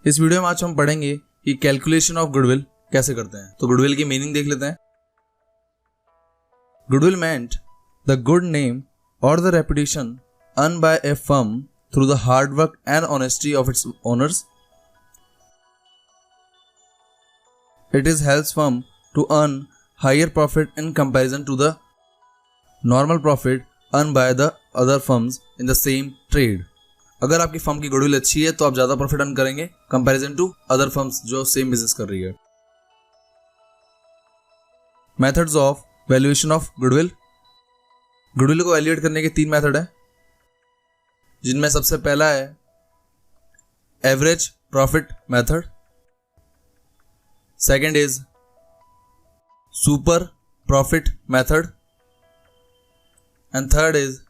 इस वीडियो में आज हम पढ़ेंगे कि कैलकुलेशन ऑफ गुडविल कैसे करते हैं। तो गुडविल की मीनिंग देख लेते हैं। Goodwill meant the good name or the reputation earned by a firm through the hard work and honesty of its owners. It is helps firm to earn higher profit in comparison to the normal profit earned by the other firms in the same trade. अगर आपकी firm की goodwill अच्छी है तो आप ज्यादा profit earn करेंगे comparison to other firms जो सेम बिजनेस कर रही है। Methods of valuation of goodwill. Goodwill को वैल्यूएट करने के 3 मेथड है, जिनमें सबसे पहला है average profit method, second is super profit method and third is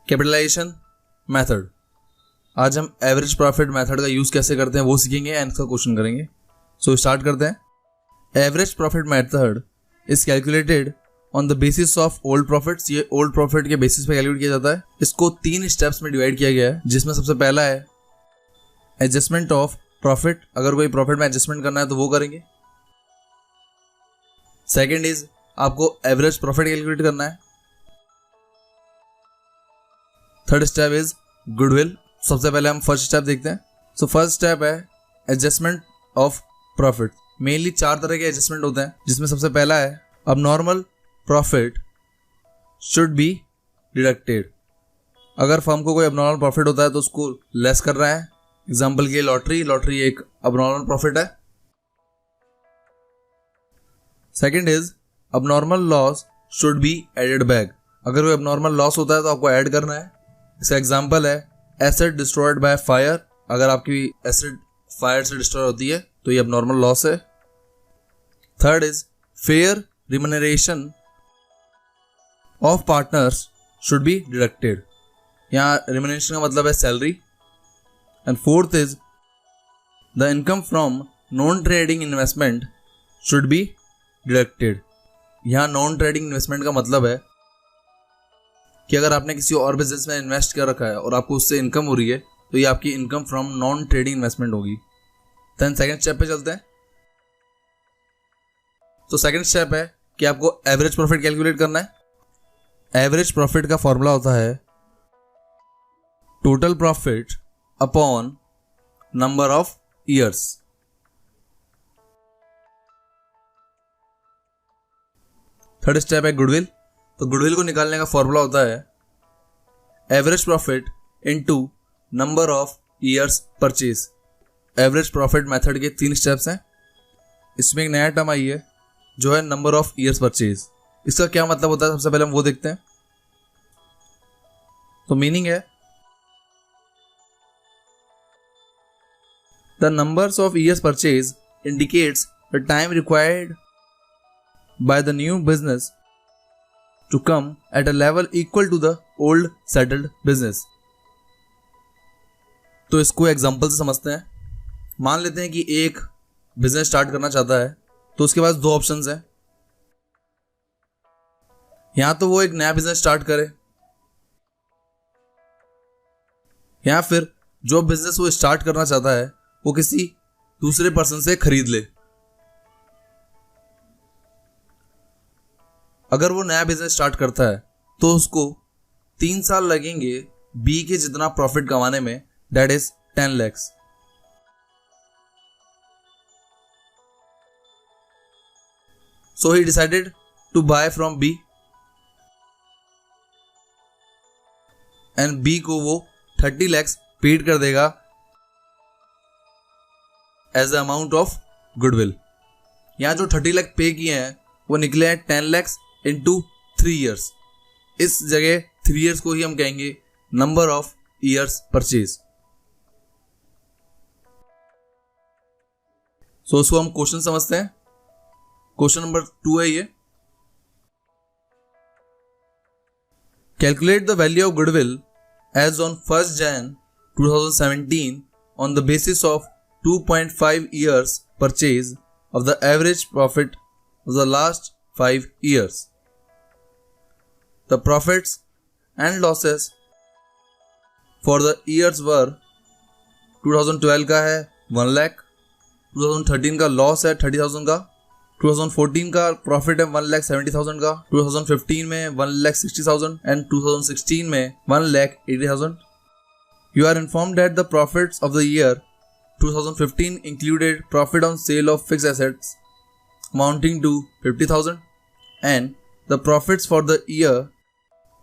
capitalisation method. आज हम एवरेज प्रॉफिट मेथड का यूज कैसे करते हैं वो सीखेंगे एंड इसका क्वेश्चन करेंगे। सो स्टार्ट करते हैं। Average profit method is calculated on the basis of old profits. ये ओल्ड प्रॉफिट के बेसिस पे कैलकुलेट किया जाता है। इसको 3 स्टेप्स में डिवाइड किया गया है, जिसमें सबसे पहला है एडजस्टमेंट ऑफ प्रॉफिट। अगर कोई प्रॉफिट में एडजस्टमेंट करना है तो वो करेंगे। सेकेंड इज आपको एवरेज प्रॉफिट कैलकुलेट करना है। Third step is goodwill. सबसे पहले हम फर्स्ट स्टेप देखते हैं। सो फर्स्ट स्टेप है एडजस्टमेंट ऑफ प्रॉफिट। मेनली 4 तरह के एडजस्टमेंट होते हैं, जिसमें सबसे पहला है अब normal profit should be deducted. अगर फर्म को कोई अबनॉर्मल प्रॉफिट होता है तो उसको लेस कर रहा है। एग्जांपल के लॉटरी एक अबनॉर्मल प्रॉफिट है। Second is abnormal loss should be added back. अगर कोई अबनॉर्मल लॉस होता है तो आपको ऐड करना है। इसका एग्जांपल है एसेट डिस्ट्रॉयड बाय फायर। अगर आपकी एसेट फायर से डिस्ट्रॉय होती है तो ये अबनॉर्मल लॉस है। Third is fair remuneration of partners should be deducted. यहाँ रिमनरेशन का मतलब है salary. And fourth is the income from non trading investment should be deducted. यहाँ नॉन ट्रेडिंग इन्वेस्टमेंट का मतलब है कि अगर आपने किसी और बिजनेस में इन्वेस्ट कर रखा है और आपको उससे इनकम हो रही है तो ये आपकी income from non trading investment होगी। देन सेकंड स्टेप पे चलते हैं। तो सेकंड स्टेप है कि आपको एवरेज प्रॉफिट कैलकुलेट करना है। एवरेज प्रॉफिट का फॉर्मूला होता है total profit upon number of years. Third step है गुडविल। तो गुडविल को निकालने का फॉर्मूला होता है average profit into number of years purchase. Average profit method के 3 स्टेप्स हैं। इसमें एक नया टर्म आई है जो है नंबर ऑफ ईयर्स परचेज। इसका क्या मतलब होता है सबसे पहले हम वो देखते हैं। तो मीनिंग है the numbers of years purchase indicates the time required by the new business to come at a level equal to the old settled business। तो इसको एग्जांपल से समझते हैं। मान लेते हैं कि एक बिजनेस स्टार्ट करना चाहता है तो उसके पास 2 ऑप्शंस हैं। या तो वो एक नया बिजनेस स्टार्ट करे या फिर जो बिजनेस वो स्टार्ट करना चाहता है वो किसी दूसरे पर्सन से खरीद ले। अगर वो नया बिजनेस स्टार्ट करता है तो उसको 3 साल लगेंगे बी के जितना प्रॉफिट कमाने में, that is 10 lakh. So he decided to buy from B and B को वो 30 लाख पेड कर देगा as the amount of goodwill. यहां जो 30 लाख पे किए हैं वो निकले हैं 10 लाख इंटू 3 ईयर्स। इस जगह 3 ईयर्स को ही हम कहेंगे नंबर ऑफ ईयर्स परचेज। सो उसको हम क्वेश्चन समझते हैं। क्वेश्चन नंबर 2 है ये। Calculate the value of goodwill as on 1 Jan 2017 on the basis of 2.5 years purchase of the average profit of the last 5 years. The profits and losses for the years were 2012 का है 1 लाख, 2013 का loss है 30,000 का, 2014 का profit है 1,70,000 का, 2015 में 1,60,000 and 2016 में 1,80,000. You are informed that the profits of the year 2015 included profit on sale of fixed assets amounting to 50,000 and the profits for the year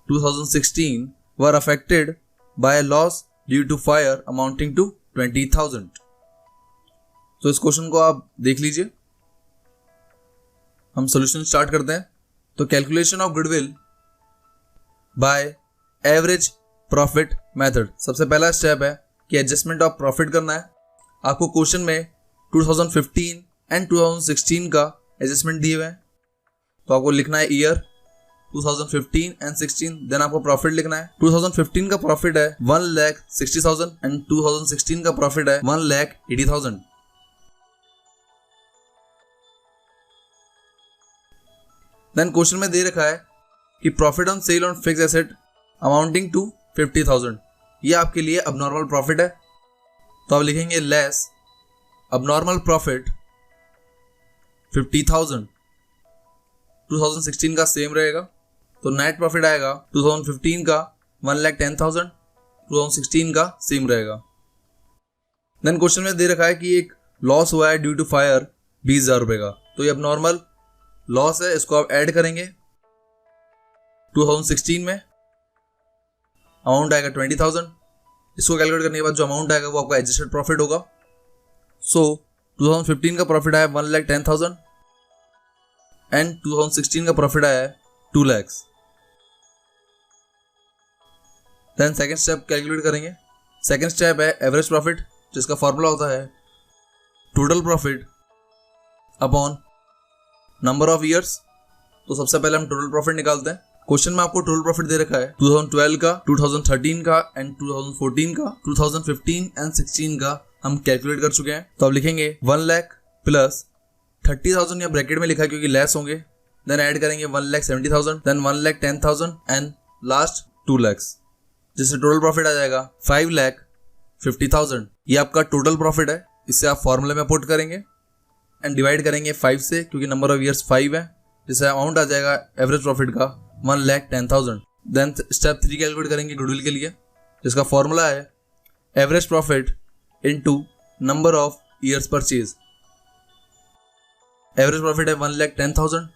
2016 were affected by a loss due to fire amounting to 20,000. तो इस question को आप देख लीजिए. हम solution start करते हैं. तो calculation of goodwill by average profit method. सबसे पहला स्टेप है कि एडजस्टमेंट ऑफ प्रॉफिट करना है. आपको क्वेश्चन में 2015 एंड 2016 का एडजस्टमेंट दिए हुए हैं, तो आपको लिखना है ईयर 2015 एंड 16, देन आपको प्रॉफिट लिखना है. 2015 का प्रॉफिट है 1,60,000 एंड 2016 का प्रॉफिट है 1,80,000. देन क्वेश्चन में दे रखा है कि profit on sale on fix asset amounting to 50,000. ये आपके लिए अबनॉर्मल प्रॉफिट है, तो आप लिखेंगे लेस अबनॉर्मल प्रॉफिट 50,000. 2016 का सेम रहेगा, तो नेट प्रॉफिट आएगा 2015 का 1,10,000, 2016 का सेम रहेगा. देन क्वेश्चन में दे रखा है कि एक लॉस हुआ है ड्यू टू फायर 20,000 रुपए का, तो ये अबनॉर्मल लॉस है, इसको आप ऐड करेंगे. 2016 में अमाउंट आएगा 20,000. इसको कैलकुलेट करने के बाद जो अमाउंट आएगा वो आपका एडजस्टेड प्रॉफिट होगा. सो 2015 का प्रॉफिट आया 1,10,000 एंड 2016 का प्रॉफिट आया है 2 lakh. Then second step calculate करेंगे. सेकेंड स्टेप है एवरेज प्रॉफिट, जिसका फॉर्मूला होता है total profit upon number of years. तो सबसे पहले हम टोटल प्रॉफिट निकालते हैं. क्वेश्चन में आपको टोटल प्रॉफिट दे रखा है 2012 का, 2013 का एंड 2014 का, 2015 एंड 16 का हम कैलकुलेट कर चुके हैं. तो आप लिखेंगे 1 लाख प्लस 30,000 या ब्रैकेट में लिखा है क्योंकि लेस होंगे. देन ऐड करेंगे 1,70,000, देन 1,10,000 एंड लास्ट 2 लाख, जिससे टोटल प्रॉफिट आ जाएगा 5,50,000. ये आपका टोटल प्रॉफिट है. इससे आप फॉर्मूले में पुट करेंगे एंड डिवाइड करेंगे 5 से, क्योंकि नंबर ऑफ ईयर्स 5 है, जिससे अमाउंट आ जाएगा एवरेज प्रॉफिट का 1,10,000. देन स्टेप 3 कैलकुलेट करेंगे गुडविल के लिए, जिसका फॉर्मूला है average profit into number of years purchase. Average profit है 1,10,000.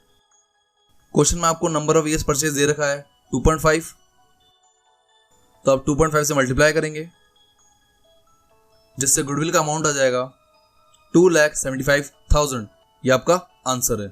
क्वेश्चन में आपको नंबर ऑफ ईयर्स परचेज दे रखा है 2.5, तो आप 2.5 से मल्टीप्लाई करेंगे, जिससे गुडविल का अमाउंट आ जाएगा 2,75,000. ये आपका आंसर है.